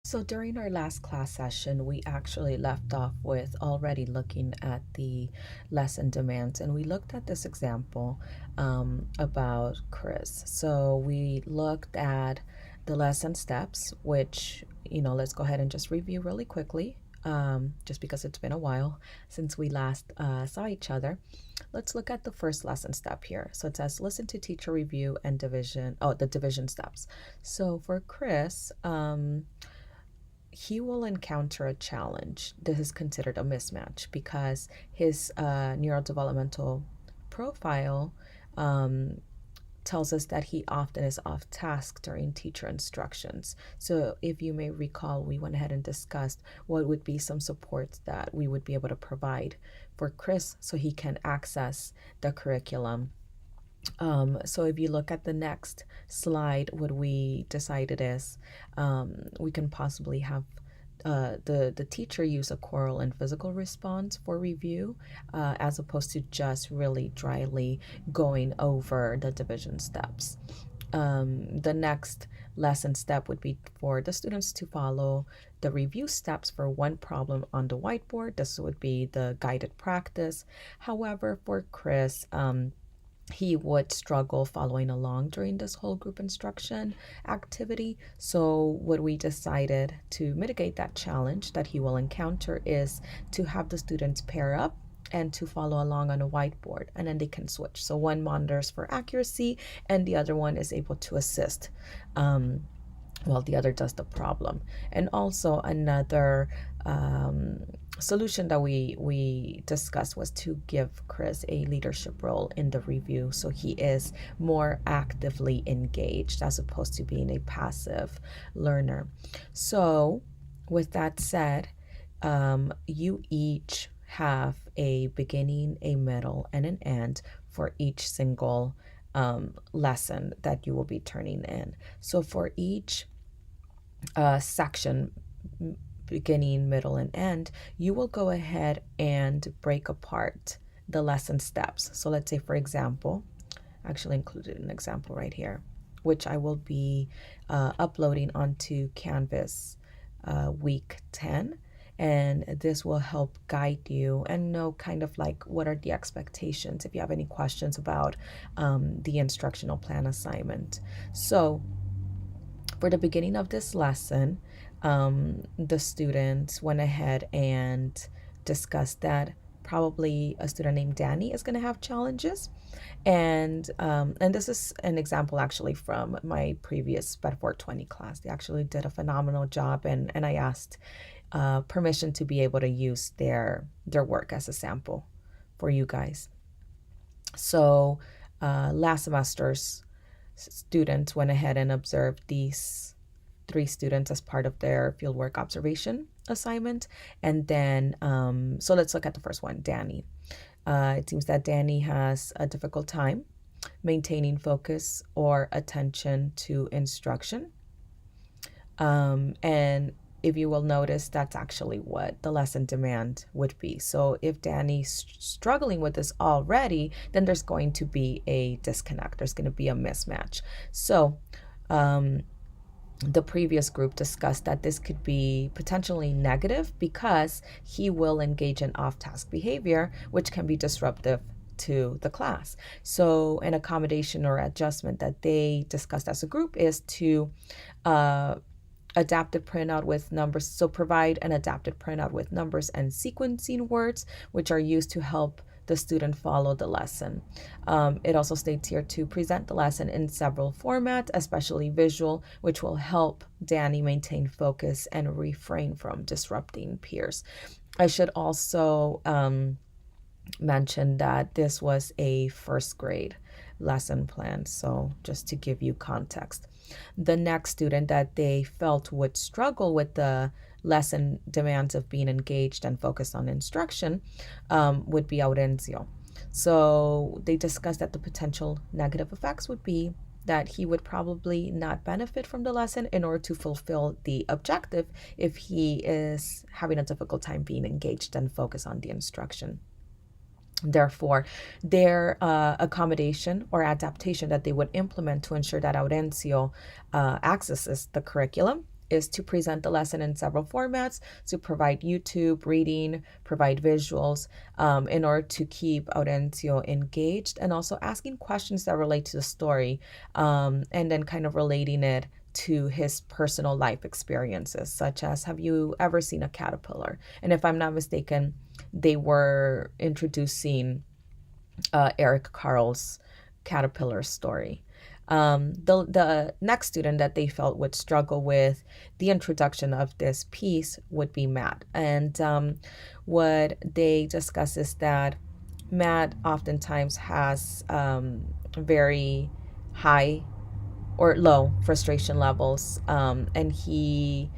So during our last class session, we actually left off with already looking at the lesson demands, and we looked at this example about Chris. So we looked at the lesson steps, which, let's go ahead and just review really quickly, just because it's been a while since we last saw each other. Let's look at the first lesson step here. So it says listen to teacher review and the division steps. So for Chris, he will encounter a challenge. This is considered a mismatch because his neurodevelopmental profile um, tells us that he often is off task during teacher instructions. So, if you may recall, we went ahead and discussed what would be some supports that we would be able to provide for Chris so he can access the curriculum. So if you look at the next slide, what we decided is we can possibly have the teacher use a choral and physical response for review, as opposed to just really dryly going over the division steps. The next lesson step would be for the students to follow the review steps for one problem on the whiteboard. This would be the guided practice. However, for Chris, he would struggle following along during this whole group instruction activity. So, what we decided to mitigate that challenge that he will encounter is to have the students pair up and to follow along on a whiteboard, and then they can switch. So, one monitors for accuracy, and the other one is able to assist. While the other does the problem. And also another solution that we discussed was to give Chris a leadership role in the review, so he is more actively engaged as opposed to being a passive learner. So with that said, you each have a beginning, a middle, and an end for each single lesson that you will be turning in. So for each section, beginning, middle, and end, you will go ahead and break apart the lesson steps. So let's say, for example, I actually included an example right here, which I will be uploading onto Canvas week 10. And this will help guide you and know kind of like what are the expectations if you have any questions about the instructional plan assignment. So for the beginning of this lesson, the students went ahead and discussed that probably a student named Danny is going to have challenges, and this is an example actually from my previous Bedford 20 class. They actually did a phenomenal job, and I asked permission to be able to use their work as a sample for you guys. So last semester's students went ahead and observed these three students as part of their fieldwork observation assignment. And then, so let's look at the first one, Danny. It seems that Danny has a difficult time maintaining focus or attention to instruction. And if you will notice, that's actually what the lesson demand would be. So if Danny's struggling with this already, then there's going to be a disconnect. There's going to be a mismatch. So the previous group discussed that this could be potentially negative because he will engage in off-task behavior, which can be disruptive to the class. So an accommodation or adjustment that they discussed as a group is to adapted printout with numbers. So provide an adapted printout with numbers and sequencing words, which are used to help the student follow the lesson. It also states here to present the lesson in several formats, especially visual, which will help Danny maintain focus and refrain from disrupting peers. I should also mention that this was a first grade lesson plan, so just to give you context. The next student that they felt would struggle with the lesson demands of being engaged and focused on instruction would be Aurenzio. So they discussed that the potential negative effects would be that he would probably not benefit from the lesson in order to fulfill the objective if he is having a difficult time being engaged and focused on the instruction. Therefore, their accommodation or adaptation that they would implement to ensure that Aurencio accesses the curriculum is to present the lesson in several formats, to provide YouTube, reading, provide visuals, in order to keep Aurencio engaged, and also asking questions that relate to the story, and then kind of relating it to his personal life experiences, such as, have you ever seen a caterpillar? And if I'm not mistaken, they were introducing Eric Carle's caterpillar story. The next student that they felt would struggle with the introduction of this piece would be Matt. And what they discuss is that Matt oftentimes has very high or low frustration levels, and he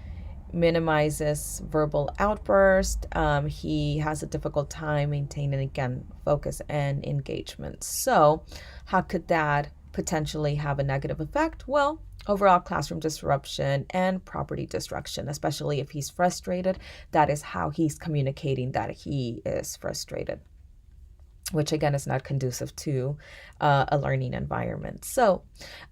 minimizes verbal outbursts. He has a difficult time maintaining, again, focus and engagement. So how could that potentially have a negative effect? Well, overall classroom disruption and property destruction, especially if he's frustrated. That is how he's communicating that he is frustrated, which again is not conducive to a learning environment. So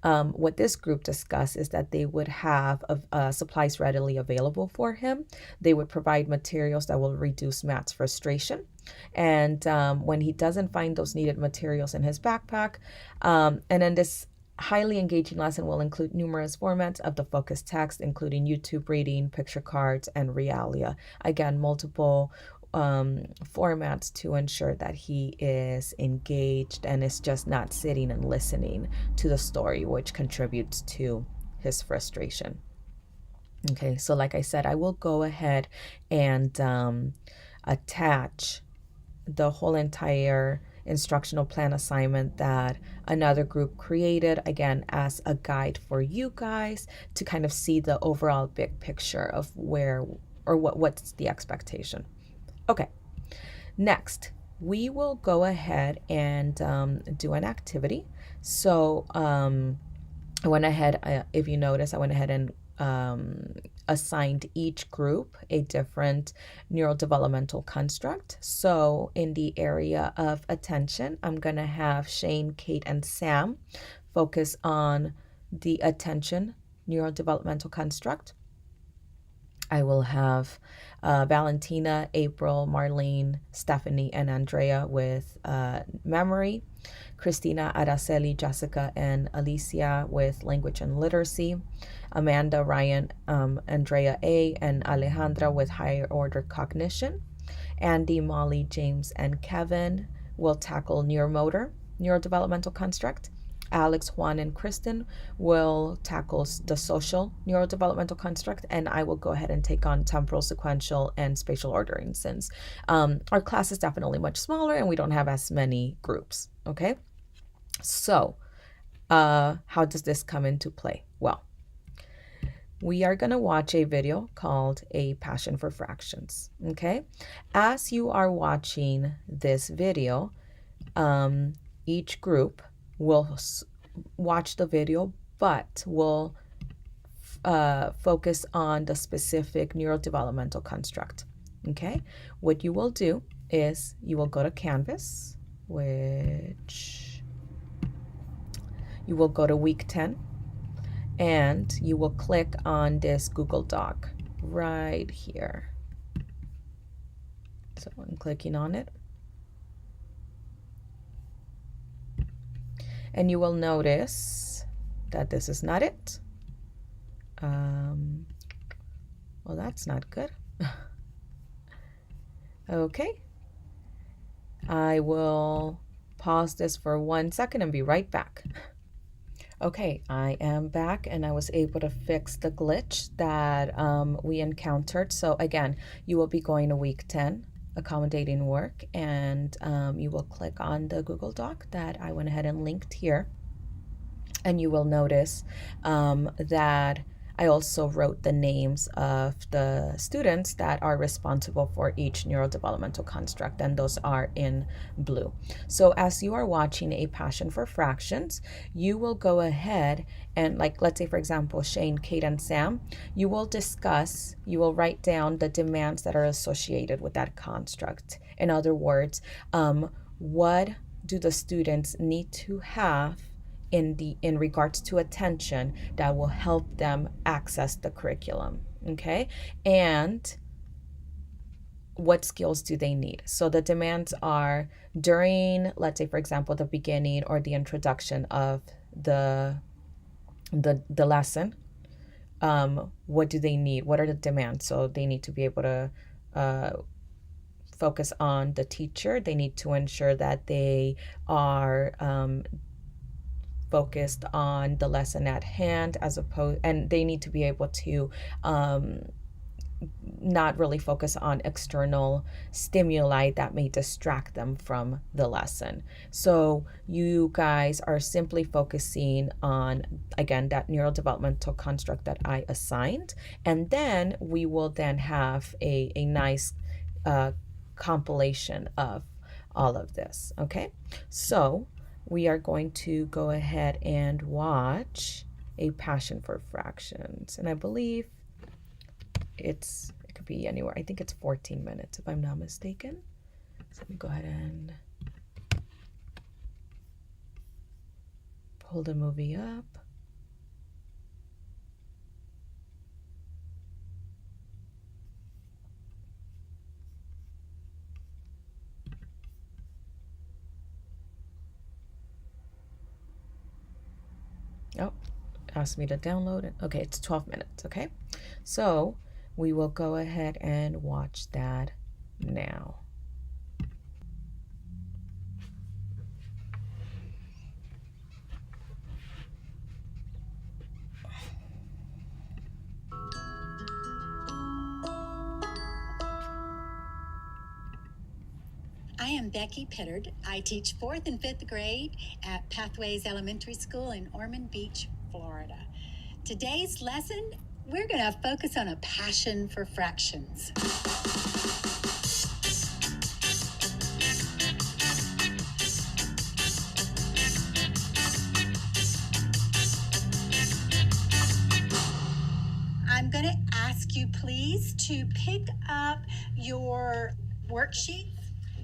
what this group discussed is that they would have supplies readily available for him. They would provide materials that will reduce Matt's frustration. And when he doesn't find those needed materials in his backpack, and then this highly engaging lesson will include numerous formats of the focus text, including YouTube reading, picture cards, and realia. Again, multiple formats to ensure that he is engaged and is just not sitting and listening to the story, which contributes to his frustration. Okay, so like I said, I will go ahead and attach the whole entire instructional plan assignment that another group created, again, as a guide for you guys to kind of see the overall big picture of where or what's the expectation. Okay, next, we will go ahead and do an activity. So I went ahead, if you notice, I went ahead and assigned each group a different neurodevelopmental construct. So in the area of attention, I'm going to have Shane, Kate, and Sam focus on the attention neurodevelopmental construct. I will have Valentina, April, Marlene, Stephanie, and Andrea with memory. Christina, Araceli, Jessica, and Alicia with language and literacy. Amanda, Ryan, Andrea A, and Alejandra with higher order cognition. Andy, Molly, James, and Kevin will tackle neuromotor, neurodevelopmental construct. Alex, Juan, and Kristen will tackle the social neurodevelopmental construct, and I will go ahead and take on temporal, sequential, and spatial ordering, since our class is definitely much smaller and we don't have as many groups. Okay, so how does this come into play? Well, we are going to watch a video called A Passion for Fractions. Okay, as you are watching this video, each group will watch the video, but will focus on the specific neurodevelopmental construct. Okay, what you will do is you will go to Canvas, which you will go to week 10, and you will click on this Google Doc right here. So I'm clicking on it. And you will notice that this is not it. Well, that's not good. Okay. I will pause this for 1 second and be right back. Okay, I am back and I was able to fix the glitch that we encountered. So again, you will be going to week 10. Accommodating work, and you will click on the Google Doc that I went ahead and linked here, and you will notice that I also wrote the names of the students that are responsible for each neurodevelopmental construct, and those are in blue. So as you are watching A Passion for Fractions, you will go ahead and, like, let's say, for example, Shane, Kate, and Sam, you will write down the demands that are associated with that construct. In other words, what do the students need to have in regards to attention that will help them access the curriculum. Okay, and what skills do they need? So the demands are during, let's say, for example, the beginning or the introduction of the lesson. What do they need? What are the demands? So they need to be able to uh, focus on the teacher. They need to ensure that they are focused on the lesson at hand, as opposed, and they need to be able to um, not really focus on external stimuli that may distract them from the lesson. So you guys are simply focusing on, again, that neurodevelopmental construct that I assigned, and then we will then have a nice uh, compilation of all of this. Okay, so we are going to go ahead and watch A Passion for Fractions, and I believe it could be anywhere. I think it's 14 minutes if I'm not mistaken. So let me go ahead and pull the movie up. Oh, asked me to download it. Okay, it's 12 minutes. Okay, so we will go ahead and watch that now. I am Becky Pittard. I teach 4th and 5th grade at Pathways Elementary School in Ormond Beach, Florida. Today's lesson, we're going to focus on a passion for fractions. I'm going to ask you please to pick up your worksheet.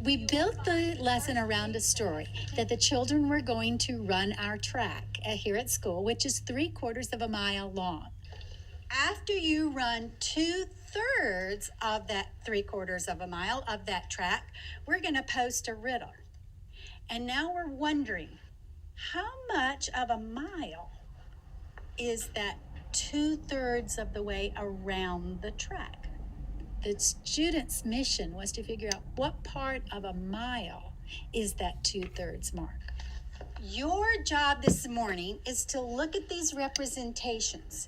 We built the lesson around a story that the children were going to run our track here at school, which is 3/4 of a mile long. After you run 2/3 of that 3/4 of a mile of that track, we're going to post a riddle. And now we're wondering, how much of a mile is that 2/3 of the way around the track? The student's mission was to figure out what part of a mile is that 2/3 mark. Your job this morning is to look at these representations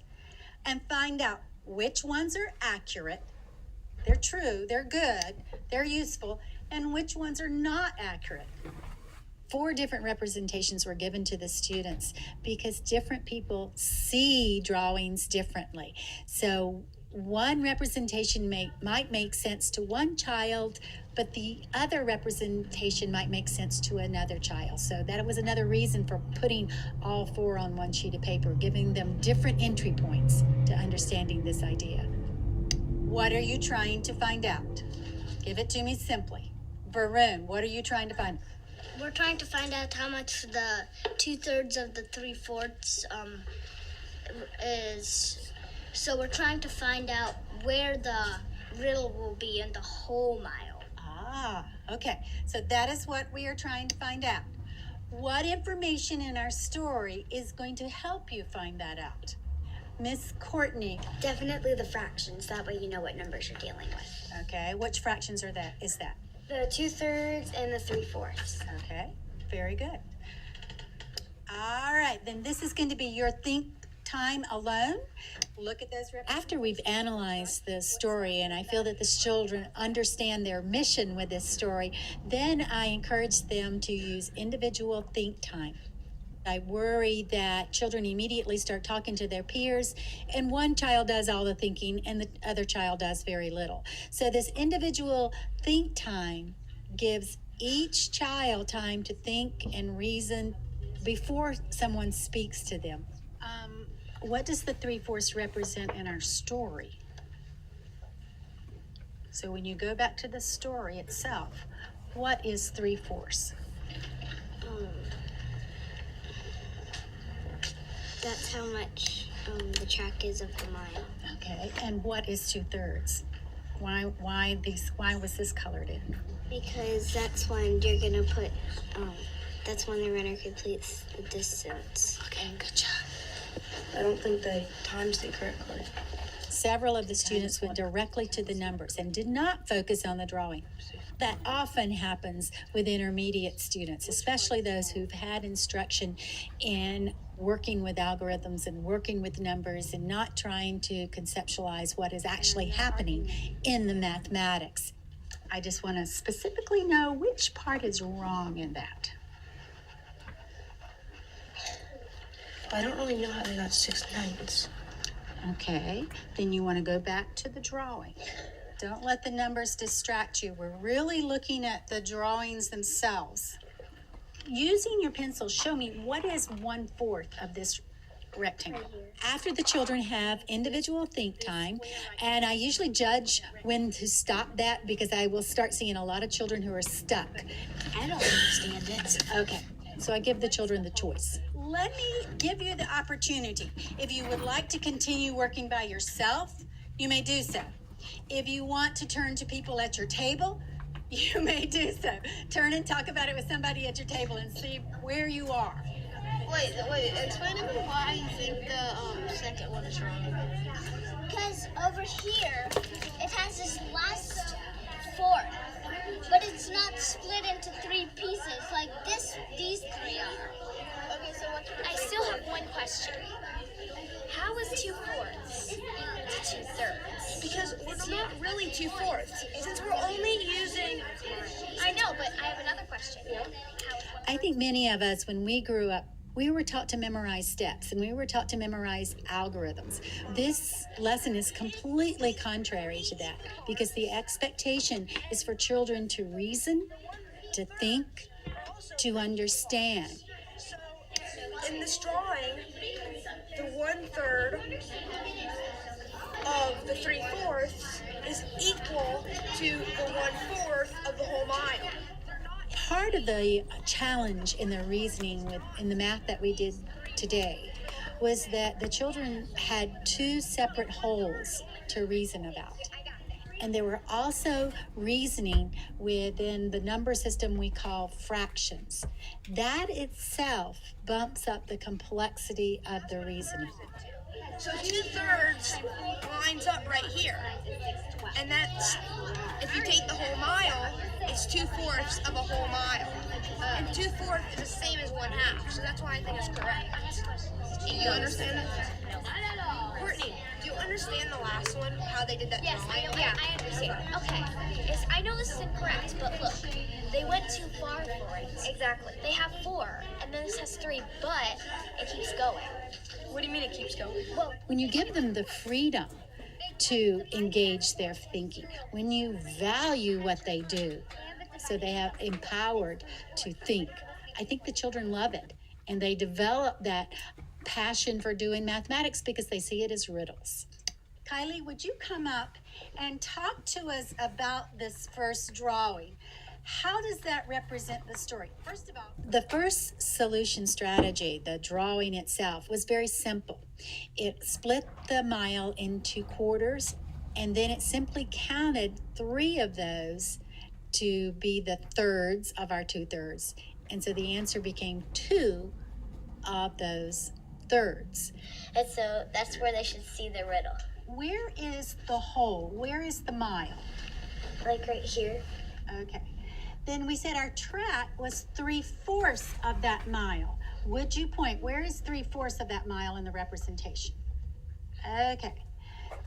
and find out which ones are accurate, they're true, they're good, they're useful, and which ones are not accurate. 4 different representations were given to the students because different people see drawings differently. So one representation might make sense to one child, but the other representation might make sense to another child. So that was another reason for putting all 4 on one sheet of paper, giving them different entry points to understanding this idea. What are you trying to find out? Give it to me simply. Varun, what are you trying to find? We're trying to find out how much the 2/3 of the 3/4 is. So we're trying to find out where the riddle will be in the whole mile. Ah, okay. So that is what we are trying to find out. What information in our story is going to help you find that out? Miss Courtney. Definitely the fractions. That way you know what numbers you're dealing with. Okay, which fractions is that? The 2/3 and the 3/4. Okay, very good. All right, then this is going to be your think time alone. Look at those. After we've analyzed the story and I feel that the children understand their mission with this story, then I encourage them to use individual think time. I worry that children immediately start talking to their peers, and one child does all the thinking and the other child does very little. So this individual think time gives each child time to think and reason before someone speaks to them. What does the 3/4 represent in our story? So when you go back to the story itself, what is 3/4? That's how much the track is of the mile. Okay, and what is 2/3? Why was this colored in? Because that's when you're gonna put, that's when the runner completes the distance. Okay, good job. I don't think they timed it correctly. Several of the students went directly to the numbers and did not focus on the drawing. That often happens with intermediate students, especially those who've had instruction in working with algorithms and working with numbers and not trying to conceptualize what is actually happening in the mathematics. I just want to specifically know which part is wrong in that. I don't really know how they got 6/9. Okay, then you want to go back to the drawing. Don't let the numbers distract you. We're really looking at the drawings themselves. Using your pencil, show me what is 1/4 of this rectangle. After the children have individual think time, and I usually judge when to stop that because I will start seeing a lot of children who are stuck. I don't understand it. Okay, so I give the children the choice. Let me give you the opportunity. If you would like to continue working by yourself, you may do so. If you want to turn to people at your table, you may do so. Turn and talk about it with somebody at your table and see where you are. Wait, explain to me why you think the second one is wrong. Because over here, it has this last fourth, but it's not split into 3 pieces like these 3 are. Okay, so I still have one question. How is 2/4 equal to 2/3? Because we're not really 2/4. Since we're only using... I know, but I have another question. I think many of us, when we grew up, we were taught to memorize steps and we were taught to memorize algorithms. This lesson is completely contrary to that because the expectation is for children to reason, to think, to understand. In this drawing, the 1/3 of the 3/4 is equal to the 1/4 of the whole mile. Part of the challenge in the reasoning in the math that we did today was that the children had 2 separate wholes to reason about. And they were also reasoning within the number system we call fractions. That itself bumps up the complexity of the reasoning. So 2/3 lines up right here. And that's, if you take the whole mile, it's 2/4 of a whole mile. And 2/4 is the same as 1/2, so that's why I think it's correct. Do you understand that? Courtney, do you understand the last one, how they did that Yes, drawing? I understand. Okay, I know this is incorrect, but look, they went too far for it. Exactly. They have 4, and then this has 3, but it keeps going. What do you mean it keeps going? Well, When you give them the freedom to engage their thinking, when you value what they do, so they have empowered to think, I think the children love it. And they develop that passion for doing mathematics because they see it as riddles. Kylie, would you come up and talk to us about this first drawing? How does that represent the story? First of all, the first solution strategy, the drawing itself, was very simple. It split the mile into quarters, and then it simply counted 3 of those to be the thirds of our 2/3. And so the answer became 2 of those thirds. and so that's where they should see the riddle. Where is the whole? Where is the mile? Like right here. Okay. Then we said our track was 3/4 of that mile. Would you point? Where is 3/4 of that mile in the representation? Okay.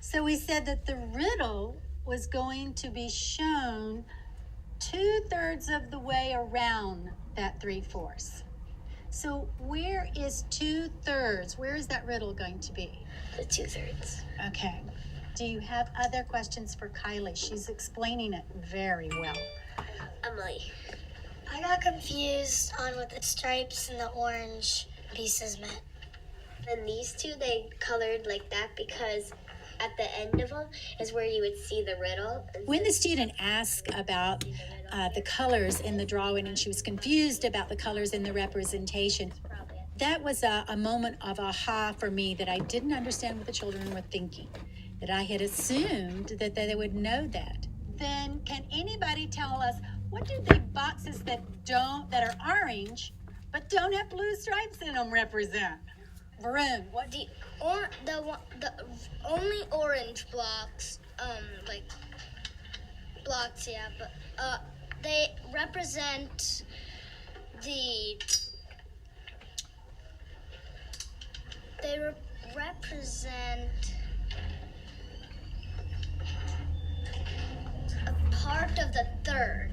So we said that the riddle was going to be shown 2/3 of the way around that 3/4. So where is 2/3? Where is that riddle going to be? The 2/3. Okay. Do you have other questions for Kylie? She's explaining it very well. Emily. I got confused on what the stripes and the orange pieces meant. And these 2, they colored like that because at the end of them is where you would see the riddle. When the student asked about the colors in the drawing and she was confused about the colors in the representation, That was a moment of aha for me, that I didn't understand what the children were thinking, that I had assumed that they would know that. Then can anybody tell us, what do the boxes that are orange but don't have blue stripes in them represent? Varun, what do The only orange blocks, like blocks, yeah, but they represent the represent a part of the third,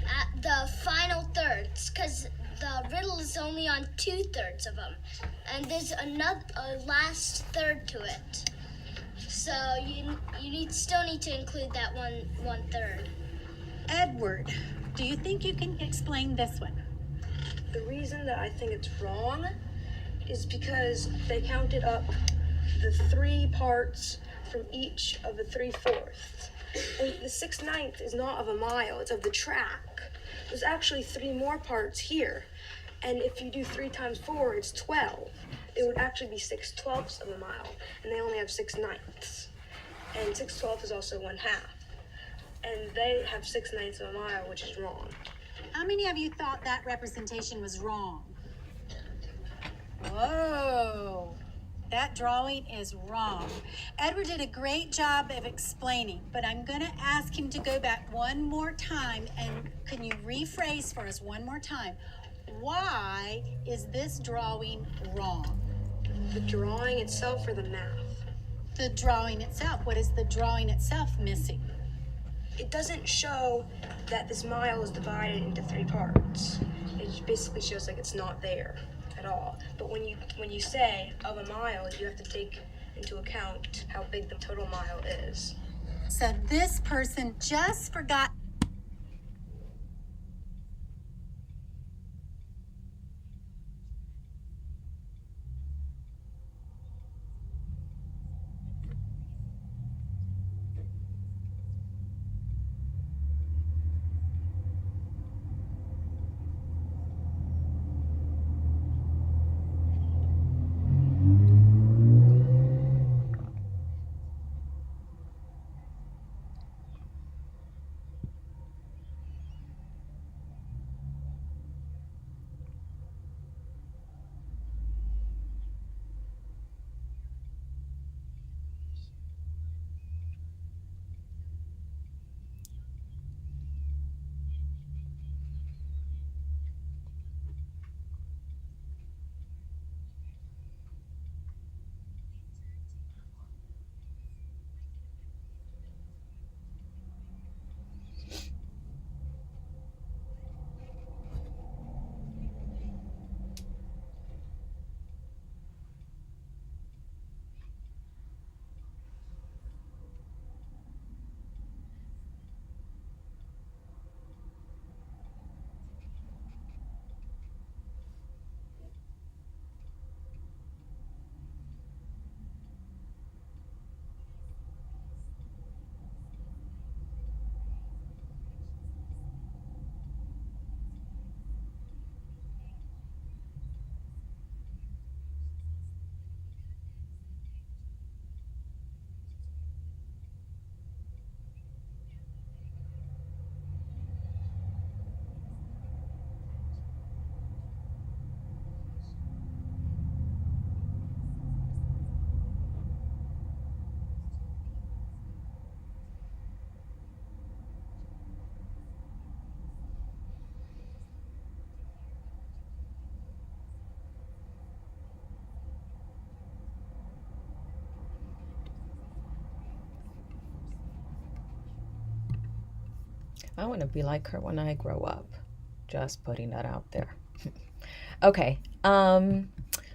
at the final thirds, because the riddle is only on 2/3 of them, and there's a last third to it. So you still need to include that one third. Edward, do you think you can explain this one? The reason that I think it's wrong is because they counted up the 3 parts from each of the 3/4. And the 6/9 is not of a mile, it's of the track. There's actually 3 more parts here. And if you do 3 times 4, it's 12. It would actually be 6/12 of a mile, and they only have 6/9. And 6/12 is also 1/2. And they have 6/9 of a mile, which is wrong. How many of you thought that representation was wrong? Whoa, that drawing is wrong. Edward did a great job of explaining, but I'm going to ask him to go back one more time, and can you rephrase for us one more time? Why is this drawing wrong? The drawing itself or the math? The drawing itself. What is the drawing itself missing? It doesn't show that this mile is divided into 3 parts. It basically shows like it's not there at all. But when you say of a mile, you have to take into account how big the total mile is. So this person just forgot. I want to be like her when I grow up. Just putting that out there. Okay.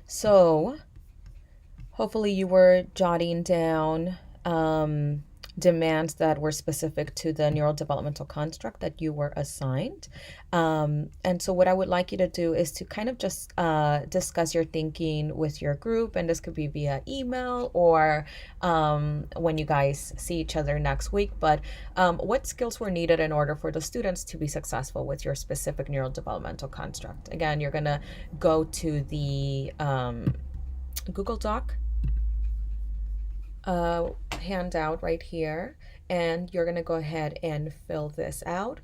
So hopefully you were jotting down demands that were specific to the neurodevelopmental construct that you were assigned. And so what I would like you to do is to kind of just discuss your thinking with your group, and this could be via email or when you guys see each other next week. But what skills were needed in order for the students to be successful with your specific neurodevelopmental construct? Again, you're going to go to the Google Doc handout right here, and you're going to go ahead and fill this out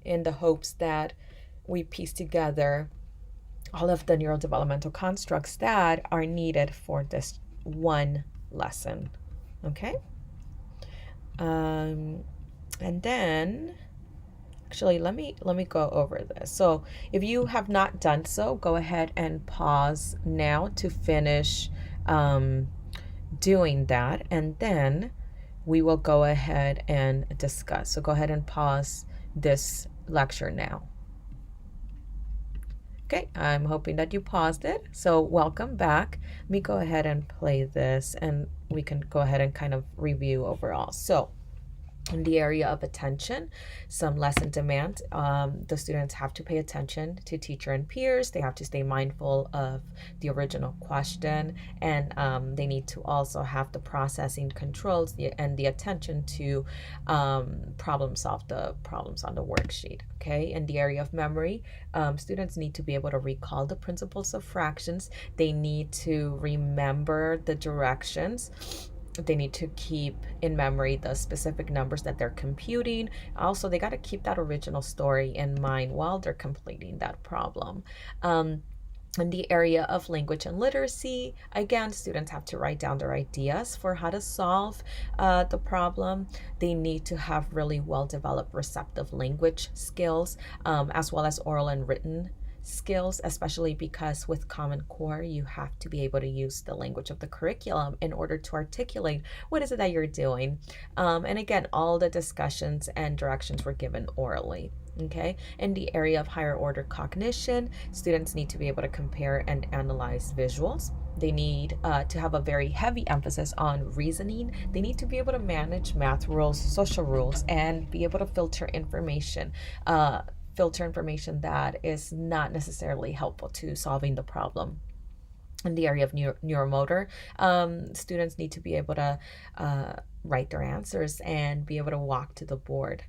in the hopes that we piece together all of the neurodevelopmental constructs that are needed for this one lesson. Okay? And then actually let me go over this. So if you have not done so, go ahead and pause now to finish doing that, and then we will go ahead and discuss. So go ahead and pause this lecture now. Okay, I'm hoping that you paused it. So welcome back. Let me go ahead and play this, and we can go ahead and kind of review overall. So in the area of attention, some lesson demand. The students have to pay attention to teacher and peers. They have to stay mindful of the original question, and they need to also have the processing controls and the attention to solve the problems on the worksheet. Okay, in the area of memory, students need to be able to recall the principles of fractions. They need to remember the directions. They need to keep in memory the specific numbers that they're computing. Also, they got to keep that original story in mind while they're completing that problem. In the area of language and literacy, again, students have to write down their ideas for how to solve the problem. They need to have really well-developed receptive language skills, as well as oral and written skills, especially because with Common Core, you have to be able to use the language of the curriculum in order to articulate what is it that you're doing. And again, all the discussions and directions were given orally. Okay, in the area of higher order cognition, students need to be able to compare and analyze visuals. They need to have a very heavy emphasis on reasoning. They need to be able to manage math rules, social rules, and be able to filter information that is not necessarily helpful to solving the problem. In the area of neuromotor, students need to be able to write their answers and be able to walk to the board.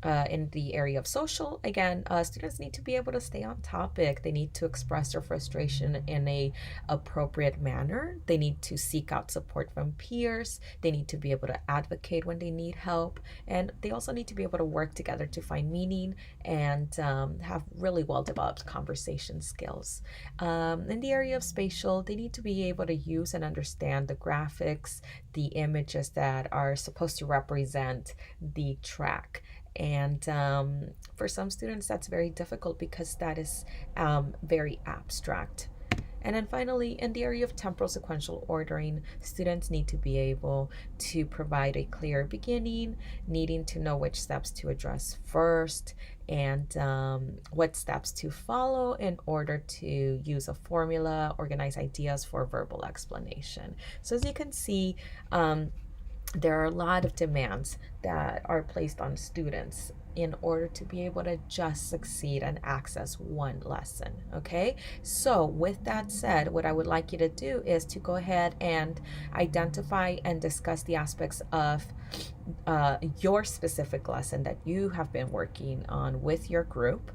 In the area of social, again, students need to be able to stay on topic. They need to express their frustration in a appropriate manner. They need to seek out support from peers. They need to be able to advocate when they need help. And they also need to be able to work together to find meaning and have really well-developed conversation skills. In the area of spatial, they need to be able to use and understand the graphics, the images that are supposed to represent the track. And for some students, that's very difficult because that is very abstract. And then finally, in the area of temporal sequential ordering, students need to be able to provide a clear beginning, needing to know which steps to address first, and what steps to follow in order to use a formula, organize ideas for verbal explanation. So as you can see, there are a lot of demands that are placed on students in order to be able to just succeed and access one lesson. Okay, so with that said, what I would like you to do is to go ahead and identify and discuss the aspects of your specific lesson that you have been working on with your group,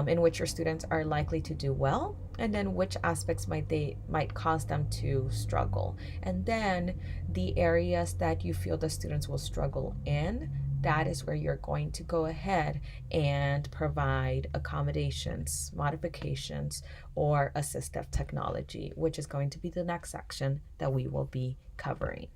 in which your students are likely to do well, and then which aspects might cause them to struggle, and then the areas that you feel the students will struggle in. That is where you're going to go ahead and provide accommodations, modifications, or assistive technology, which is going to be the next section that we will be covering.